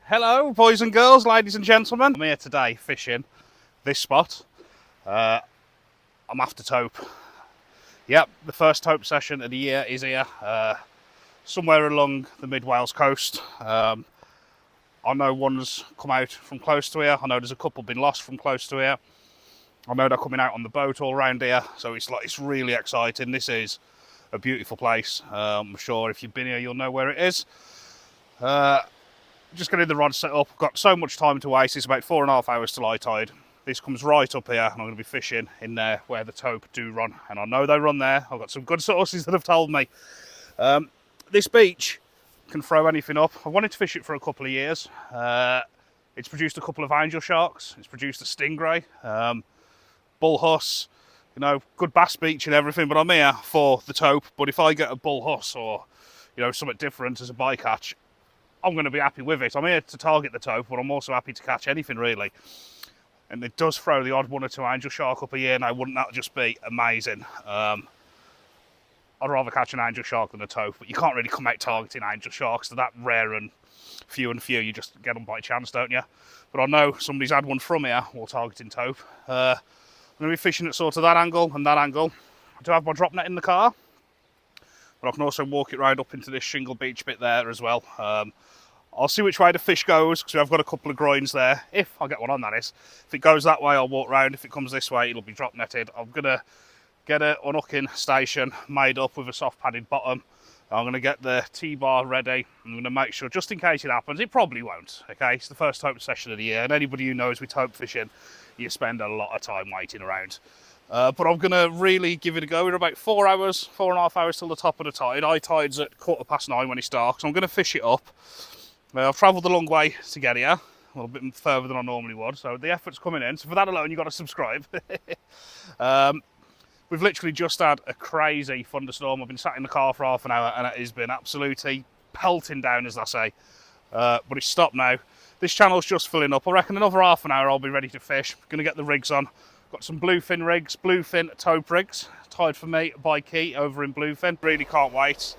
Hello, boys and girls, ladies and gentlemen. I'm here today fishing this spot. I'm after Tope. Yep, the first Tope session of the year is here, somewhere along the mid Wales coast. I know one's come out from close to here. I know there's a couple been lost from close to here. I know they're coming out on the boat all around here, so it's really exciting. This is a beautiful place. I'm sure if you've been here, you'll know where it is. Just getting the rod set up. Got so much time to waste. It's about 4.5 hours till high tide. This comes right up here, and I'm going to be fishing in there where the Tope do run, and I know they run there. I've got some good sources that have told me. This beach can throw anything up. I wanted to fish it for a couple of years. It's produced a couple of angel sharks. It's produced a stingray, bull huss. You know, good bass beach and everything. But I'm here for the Tope. But if I get a bull huss or something different as a bycatch, I'm going to be happy with it. I'm here to target the Tope, but I'm also happy to catch anything really. And it does throw the odd 1 or 2 angel shark up a year. Now, wouldn't that just be amazing? I'd rather catch an angel shark than a Tope, but you can't really come out targeting angel sharks. They're that rare and few. You just get them by chance, don't you? But I know somebody's had one from here while targeting Tope. I'm going to be fishing at sort of that angle and that angle. I do have my drop net in the car, but I can also walk it right up into this shingle beach bit there as well. I'll see which way the fish goes, because I've got a couple of groins there. If I get one on, that is. If it goes that way, I'll walk round. If it comes this way, it'll be drop netted. I'm going to get an unhooking station made up with a soft padded bottom. I'm going to get the T-bar ready. I'm going to make sure, just in case it happens, it probably won't, okay? It's the first Tope session of the year, and anybody who knows with Tope fishing, you spend a lot of time waiting around. But I'm going to really give it a go. We're about 4 hours, 4.5 hours till the top of the tide. High tide's at 9:15 when it's dark, so I'm going to fish it up. I've travelled a long way to get here, a little bit further than I normally would, so the effort's coming in. So for that alone, you've got to subscribe. We've literally just had a crazy thunderstorm. I've been sat in the car for half an hour, and it has been absolutely pelting down, as I say. But it's stopped now. This channel's just filling up. I reckon another half an hour I'll be ready to fish. Going to get the rigs on. Got some bluefin rigs, bluefin Tope rigs, tied for me by Key over in Bluefin. Really can't wait.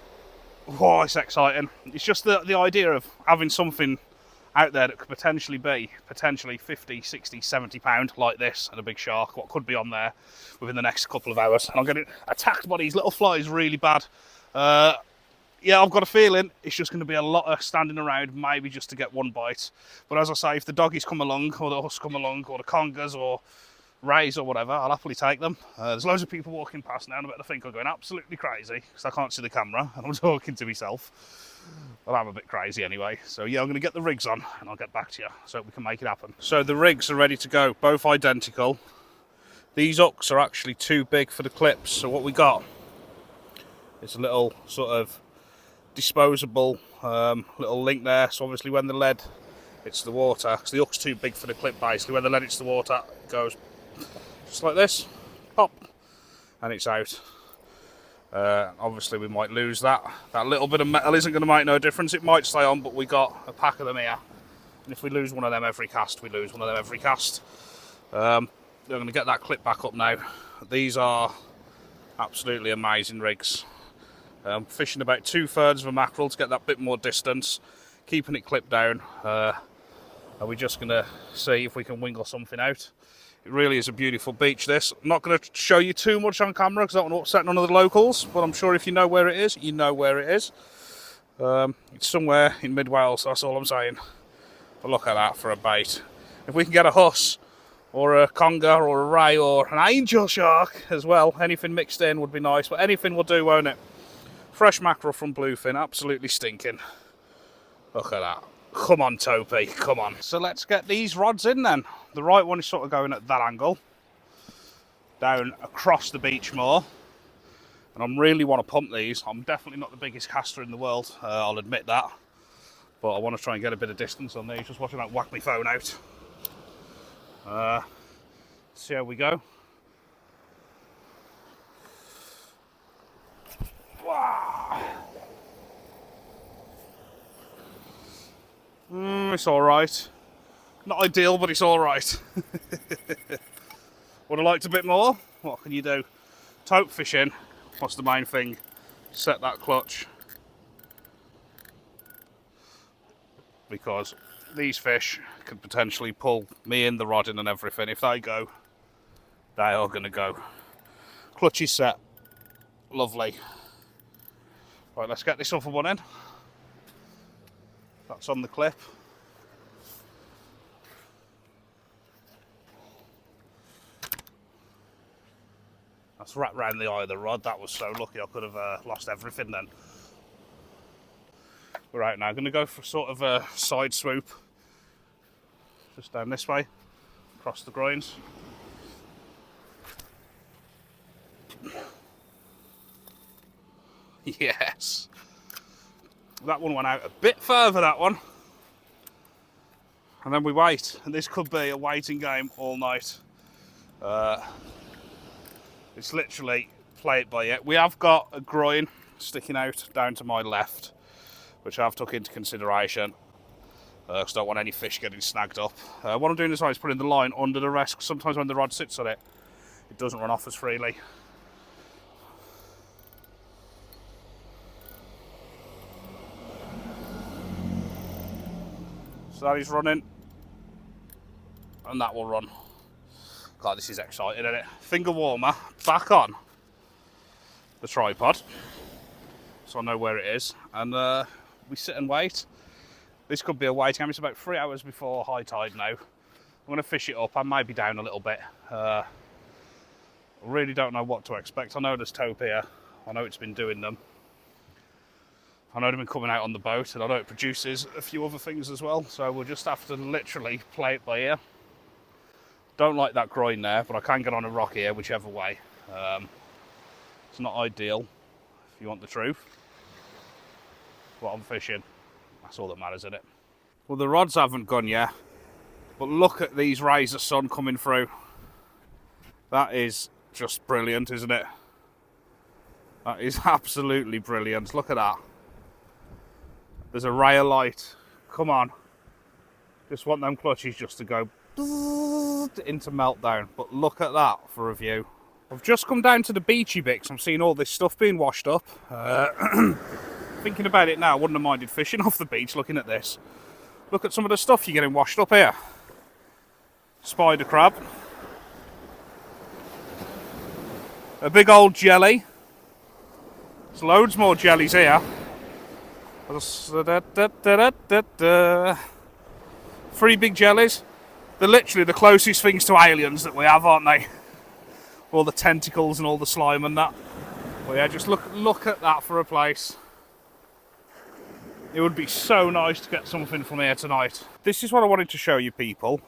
Oh, it's exciting. It's just the idea of having something out there that could potentially be 50, 60, 70 pound like this, and a big shark, what could be on there within the next couple of hours. And I'm getting attacked by these little flies really bad. Yeah, I've got a feeling it's just going to be a lot of standing around, maybe just to get one bite. But as I say, if the doggies come along, or the huss come along, or the congas, or rays or whatever, I'll happily take them. There's loads of people walking past now, and I bet they think I'm going absolutely crazy because I can't see the camera and I'm talking to myself. Well, I'm a bit crazy anyway. So yeah, I'm going to get the rigs on and I'll get back to you so we can make it happen. So the rigs are ready to go, both identical. These hooks are actually too big for the clips, so what we got is a little sort of disposable little link there. So obviously when the lead hits the water, because the hook's too big for the clip basically, when the lead hits the water, it goes just like this, pop, and it's out. Obviously we might lose that. That little bit of metal isn't going to make no difference. It might stay on, but we got a pack of them here. And if we lose one of them every cast, we lose one of them every cast. I'm going to get that clip back up now. These are absolutely amazing rigs. Fishing about 2/3 of a mackerel to get that bit more distance, keeping it clipped down. Are we just going to see if we can wingle something out? It really is a beautiful beach, this. I'm not going to show you too much on camera because I don't want to upset none of the locals, but I'm sure if you know where it is, you know where it is. It's somewhere in mid Wales, that's all I'm saying. But look at that for a bait. If we can get a huss, or a conga, or a ray, or an angel shark as well, anything mixed in would be nice, but anything will do, won't it? Fresh mackerel from Bluefin, absolutely stinking. Look at that. Come on, Tope, come on. So let's get these rods in then. The right one is sort of going at that angle, down across the beach more. And I really want to pump these. I'm definitely not the biggest caster in the world, I'll admit that. But I want to try and get a bit of distance on these. Just watching that whack my phone out. See how we go. Wow. It's alright. Not ideal, but it's alright. Would have liked a bit more. What can you do? Tope fishing. What's the main thing? Set that clutch. Because these fish could potentially pull me in, the rod in and everything. If they go, they are going to go. Clutch is set. Lovely. Right, let's get this other one in. That's on the clip. That's wrapped round the eye of the rod. That was so lucky. I could have lost everything then. We're out now. I'm going to go for sort of a side swoop. Just down this way, across the groins. Yes. That one went out a bit further, that one. And then we wait. And this could be a waiting game all night. It's literally play it by ear. We have got a groin sticking out down to my left, which I've took into consideration. Because I don't want any fish getting snagged up. What I'm doing is putting the line under the rest. Sometimes when the rod sits on it, it doesn't run off as freely. So that is running, and that will run. God, this is exciting, isn't it? Finger warmer back on the tripod, so I know where it is, and we sit and wait. This could be a waiting game. It's about 3 hours before high tide now. I'm going to fish it up. I might be down a little bit. I really don't know what to expect. I know there's Tope here. I know it's been doing them. I know they've been coming out on the boat, and I know it produces a few other things as well. So we'll just have to literally play it by ear. Don't like that groin there, but I can get on a rock here, whichever way. It's not ideal, if you want the truth. What I'm fishing. That's all that matters, isn't it? Well, the rods haven't gone yet, but look at these rays of sun coming through. That is just brilliant, isn't it? That is absolutely brilliant. Look at that. There's a ray of light. Come on. Just want them clutches just to go into meltdown. But look at that for a view. I've just come down to the beachy bits. I'm seeing all this stuff being washed up. Thinking about it now, I wouldn't have minded fishing off the beach looking at this. Look at some of the stuff you're getting washed up here. Spider crab. A big old jelly. There's loads more jellies here. 3 big jellies. They're literally the closest things to aliens that we have, aren't they? All the tentacles and all the slime and that. Well, yeah, just look at that for a place. It would be so nice to get something from here tonight. This is what I wanted to show you people.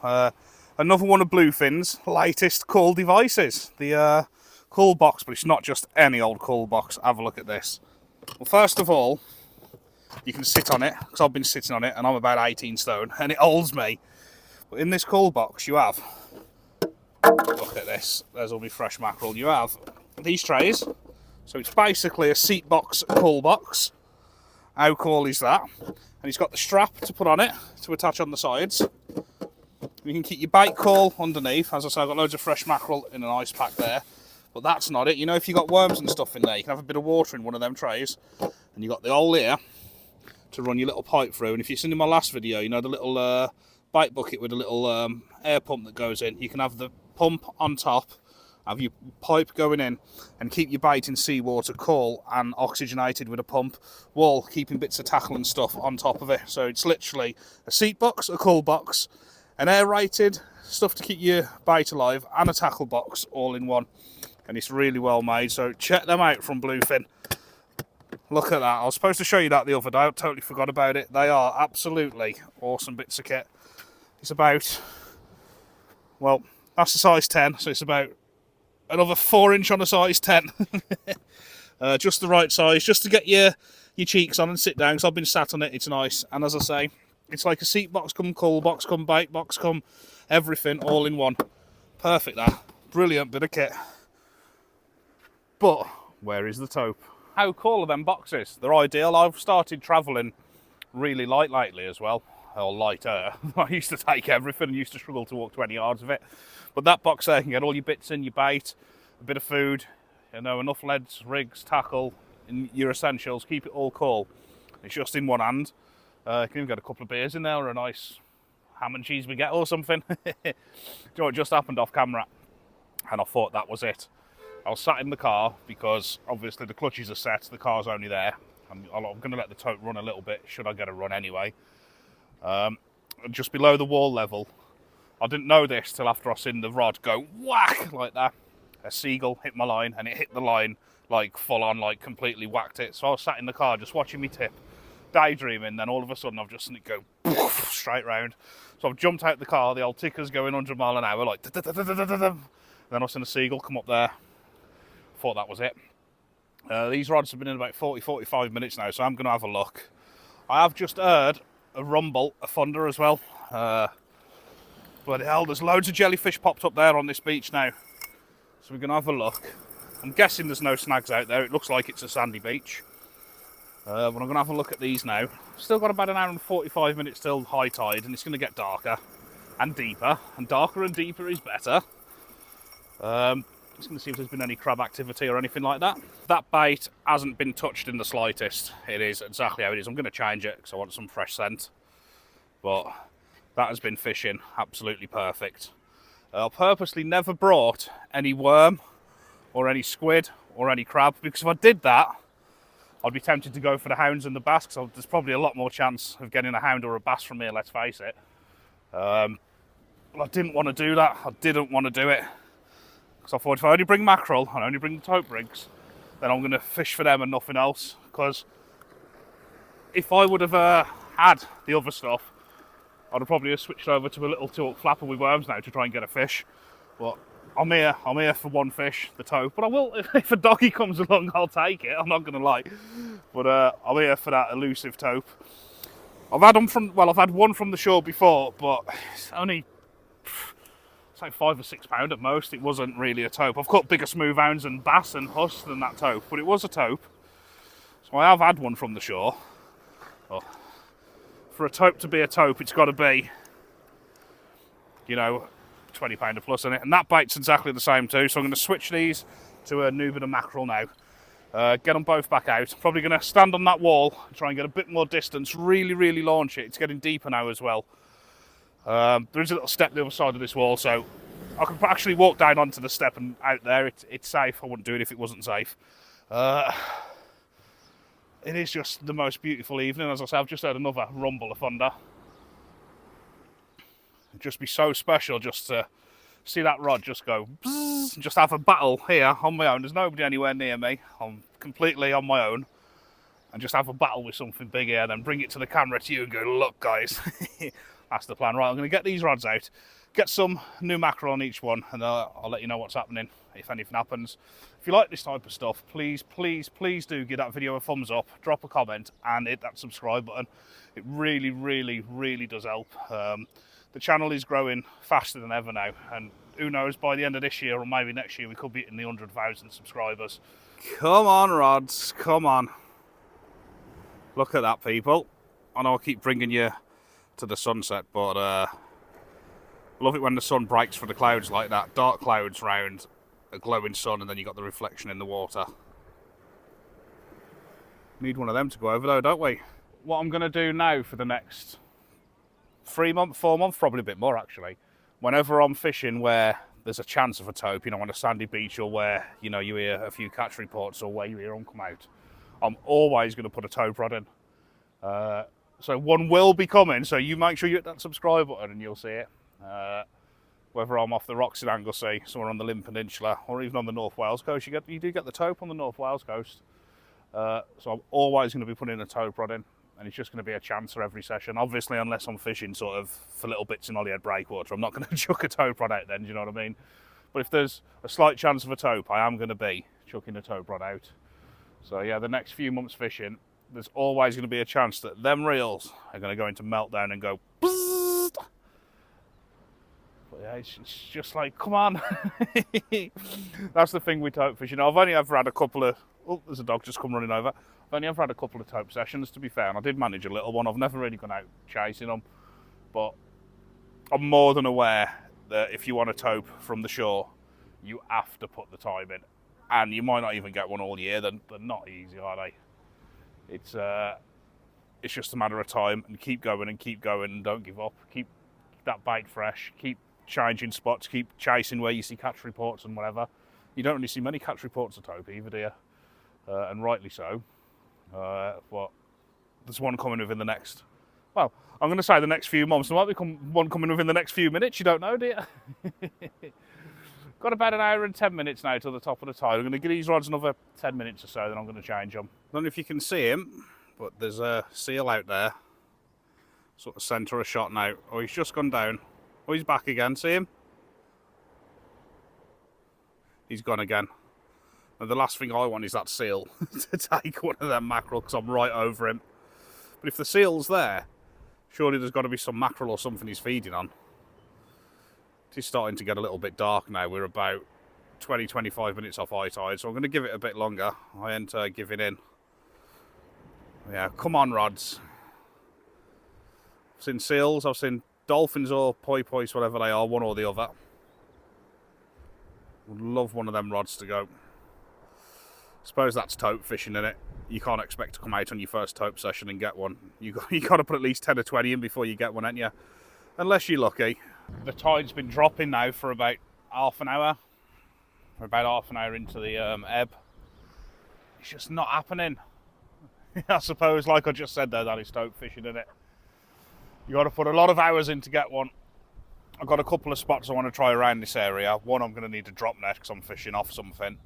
Another one of Bluefin's latest call devices. The call box, but it's not just any old call box. Have a look at this. Well, first of all, you can sit on it, because I've been sitting on it, and I'm about 18 stone, and it holds me. But in this call box, you have, look at this, there's all my fresh mackerel. You have these trays, so it's basically a seat box call box. How cool is that? And it's got the strap to put on it, to attach on the sides. You can keep your bait call underneath. As I say, I've got loads of fresh mackerel in an ice pack there. But that's not it. You know, if you've got worms and stuff in there, you can have a bit of water in one of them trays. And you've got the hole here to run your little pipe through. And if you've seen in my last video, you know, the little bait bucket with a little air pump that goes in. You can have the pump on top, have your pipe going in, and keep your bait in seawater cool and oxygenated with a pump, while keeping bits of tackle and stuff on top of it. So it's literally a seat box, a cool box, an aerated stuff to keep your bait alive, and a tackle box all in one. And it's really well made, so check them out from Bluefin. Look at that. I was supposed to show you that the other day. I totally forgot about it. They are absolutely awesome bits of kit. It's about, well, that's a size 10, so it's about another 4-inch on a size 10. Just the right size, just to get your cheeks on and sit down, because I've been sat on it. It's nice. And as I say, it's like a seat box, come call box, come bait box, come everything all in one. Perfect, that. Brilliant bit of kit. But where is the Tope? How cool are them boxes? They're ideal. I've started travelling really light lately as well, or lighter. I used to take everything and used to struggle to walk 20 yards of it. But that box there can get all your bits in, your bait, a bit of food, you know, enough leads, rigs, tackle, and your essentials. Keep it all cool. It's just in one hand. You can even get a couple of beers in there, or a nice ham and cheese baguette or something. Do you know what just happened off camera? And I thought that was it. I was sat in the car because obviously the clutches are set, the car's only there. I'm going to let the tote run a little bit, should I get a run anyway. Just below the wall level, I didn't know this till after I seen the rod go whack like that. A seagull hit my line, and it hit the line like full on, like completely whacked it. So I was sat in the car just watching me tip, daydreaming, then all of a sudden I've just seen it go poof, straight round. So I've jumped out the car, the old ticker's going 100 mile an hour, like then I've seen a seagull come up there. Thought that was it. These rods have been in about 40-45 minutes now, so I'm going to have a look. I have just heard a rumble, a thunder as well. Bloody hell, there's loads of jellyfish popped up there on this beach now. So we're going to have a look. I'm guessing there's no snags out there. It looks like it's a sandy beach. But I'm going to have a look at these now. Still got about an hour and 45 minutes till high tide, and it's going to get darker and deeper. And darker and deeper is better. Just going to see if there's been any crab activity or anything like that. That bait hasn't been touched in the slightest. It is exactly how it is. I'm going to change it because I want some fresh scent. But that has been fishing absolutely perfect. I purposely never brought any worm or any squid or any crab, because if I did that, I'd be tempted to go for the hounds and the bass, because there's probably a lot more chance of getting a hound or a bass from here, let's face it. But I didn't want to do that. I didn't want to do it. So I thought if I only bring mackerel and only bring the tope rigs, then I'm going to fish for them and nothing else. Because if I would have had the other stuff, I'd have probably switched over to a little 2-hook flapper with worms now to try and get a fish. But I'm here for one fish, the tope. But I will, if a doggy comes along, I'll take it. I'm not going to lie. But I'm here for that elusive tope. I've had one from the shore before, but it's only, it's like £5 or £6 at most. It wasn't really a tope. I've caught bigger smooth hounds and bass and huss than that tope, but it was a tope. So I have had one from the shore. Oh. For a tope to be a tope, it's got to be, you know, £20 a plus in it. And that bait's exactly the same too. So I'm going to switch these to a Nubian and mackerel now. Get them both back out. Probably going to stand on that wall and try and get a bit more distance. Really, really launch it. It's getting deeper now as well. There is a little step the other side of this wall, so I could actually walk down onto the step and out there. It's safe. I wouldn't do it if it wasn't safe. It is just the most beautiful evening. As I say, I've just heard another rumble of thunder. It'd just be so special just to see that rod just go bzzz, and just have a battle here on my own. There's nobody anywhere near me. I'm completely on my own. And just have a battle with something big here, then bring it to the camera to you and go, look guys. That's the plan. Right, I'm going to get these rods out, get some new mackerel on each one, and I'll let you know what's happening if anything happens. If you like this type of stuff, please, please, please do give that video a thumbs up, drop a comment, and hit that subscribe button. It really, really, really does help. The channel is growing faster than ever now, and who knows, by the end of this year or maybe next year, we could be hitting the 100,000 subscribers. Come on, rods, come on. Look at that, people. I know I keep bringing you to the sunset, but I love it when the sun breaks through the clouds like that. Dark clouds round a glowing sun, and then you got the reflection in the water. Need one of them to go over though, don't we? What I'm going to do now for the next 3 months, 4 months, probably a bit more actually, whenever I'm fishing where there's a chance of a tope, you know, on a sandy beach, or where, you know, you hear a few catch reports, or where you hear them come out, I'm always going to put a tope rod in. So one will be coming, so you make sure you hit that subscribe button and you'll see it. Whether I'm off the rocks in Anglesey, somewhere on the Limb Peninsula, or even on the North Wales coast, you do get the tope on the North Wales coast. So I'm always going to be putting a tope rod in, and it's just going to be a chancer every session. Obviously, unless I'm fishing sort of for little bits in Holyhead breakwater, I'm not going to chuck a tope rod out then, do you know what I mean? But if there's a slight chance of a tope, I am going to be chucking a tope rod out. So yeah, the next few months fishing, there's always going to be a chance that them reels are going to go into meltdown and go bzzzt. But yeah, it's just like, come on. That's the thing with tope fishing. I've only ever had a couple of, oh, there's a dog just come running over. I've only ever had a couple of tope sessions, to be fair, and I did manage a little one. I've never really gone out chasing them, but I'm more than aware that if you want a tope from the shore, you have to put the time in. And you might not even get one all year. They're not easy, are they? It's just a matter of time, and keep going and don't give up. Keep that bait fresh, keep changing spots, keep chasing where you see catch reports and whatever. You don't really see many catch reports of Tope either, do you? And rightly so. But there's one coming within the next, well, I'm going to say the next few months. There might be one coming within the next few minutes. You don't know, do you? Got about an hour and 10 minutes now to the top of the tide. I'm going to give these rods another 10 minutes or so, then I'm going to change them. I don't know if you can see him, but there's a seal out there. Sort of centre a shot now. Oh, he's just gone down. Oh, he's back again. See him? He's gone again. And the last thing I want is that seal to take one of them mackerel, because I'm right over him. But if the seal's there, surely there's got to be some mackerel or something he's feeding on. It's starting to get a little bit dark now. We're about 20-25 minutes off high tide, so I'm going to give it a bit longer. I ain't giving in. Yeah, come on, rods. I've seen seals, I've seen dolphins or poi pois, whatever they are, one or the other. Would love one of them rods to go. Suppose that's tope fishing, innit? You can't expect to come out on your first tope session and get one. You got to put at least 10 or 20 in before you get one, ain't you? Unless you're lucky. The tide's been dropping now for about half an hour. We're about half an hour into the ebb. It's just not happening. I suppose, like I just said there, that is tope fishing, isn't it? You got to put a lot of hours in to get one. I've got a couple of spots I want to try around this area. One, I'm going to need a drop net because I'm fishing off something.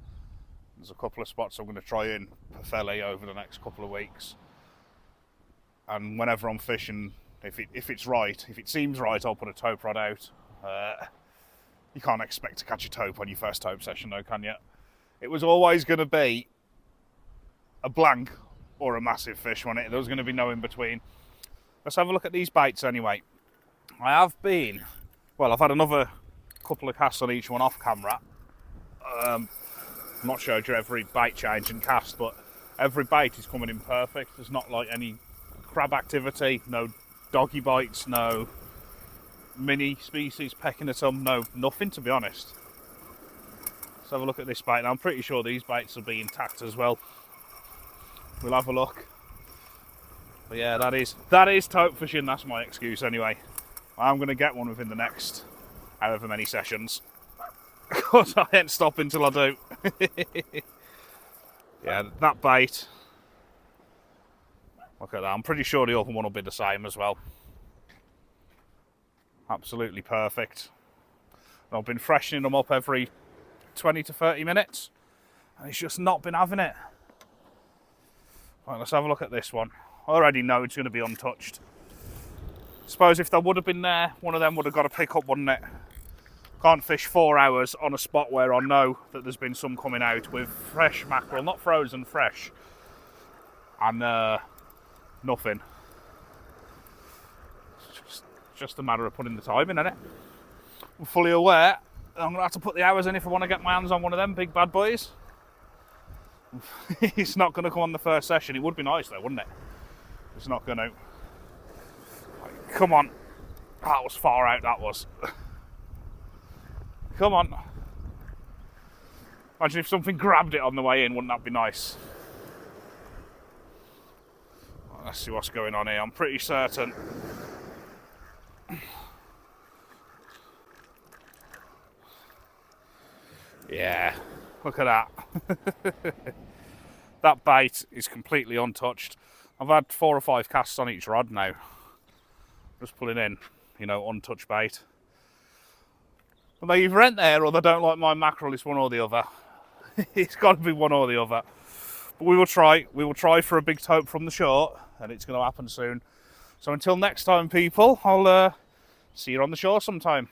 There's a couple of spots I'm going to try in Perfeli over the next couple of weeks. And whenever I'm fishing, if it's right, if it seems right, I'll put a tope rod out. You can't expect to catch a tope on your first tope session though, can you? It was always going to be a blank or a massive fish, wasn't it? There was going to be no in between. Let's have a look at these baits anyway. I've had another couple of casts on each one off camera. I'm not showed you every bait change and cast, but every bait is coming in perfect. There's not like any crab activity, no doggy bites, no mini species pecking at them, no nothing, to be honest. Let's have a look at this bait. Now, I'm pretty sure these baits will be intact as well. We'll have a look. But yeah, that is tope fishing. That's my excuse anyway. I'm going to get one within the next however many sessions. Because I ain't stopping till I do. Yeah, that bait. Look at that. I'm pretty sure the other one will be the same as well. Absolutely perfect. And I've been freshening them up every 20 to 30 minutes. And it's just not been having it. Right, let's have a look at this one. I already know it's going to be untouched. Suppose if there would have been there, one of them would have got to pick up, wouldn't it? Can't fish 4 hours on a spot where I know that there's been some coming out with fresh mackerel, not frozen, fresh. And nothing. It's just a matter of putting the time in, isn't it? I'm fully aware I'm going to have to put the hours in if I want to get my hands on one of them big bad boys. It's not going to come on the first session. It would be nice though, wouldn't it? It's not going to. Come on. That was far out, that was. Come on. Imagine if something grabbed it on the way in, wouldn't that be nice? Let's see what's going on here. I'm pretty certain. Yeah, look at that. That bait is completely untouched. I've had 4 or 5 casts on each rod now. Just pulling in, untouched bait. But they either ain't there or they don't like my mackerel. It's one or the other. It's got to be one or the other. But we will try. We will try for a big tope from the shore, and it's going to happen soon. So until next time, people, I'll see you on the shore sometime.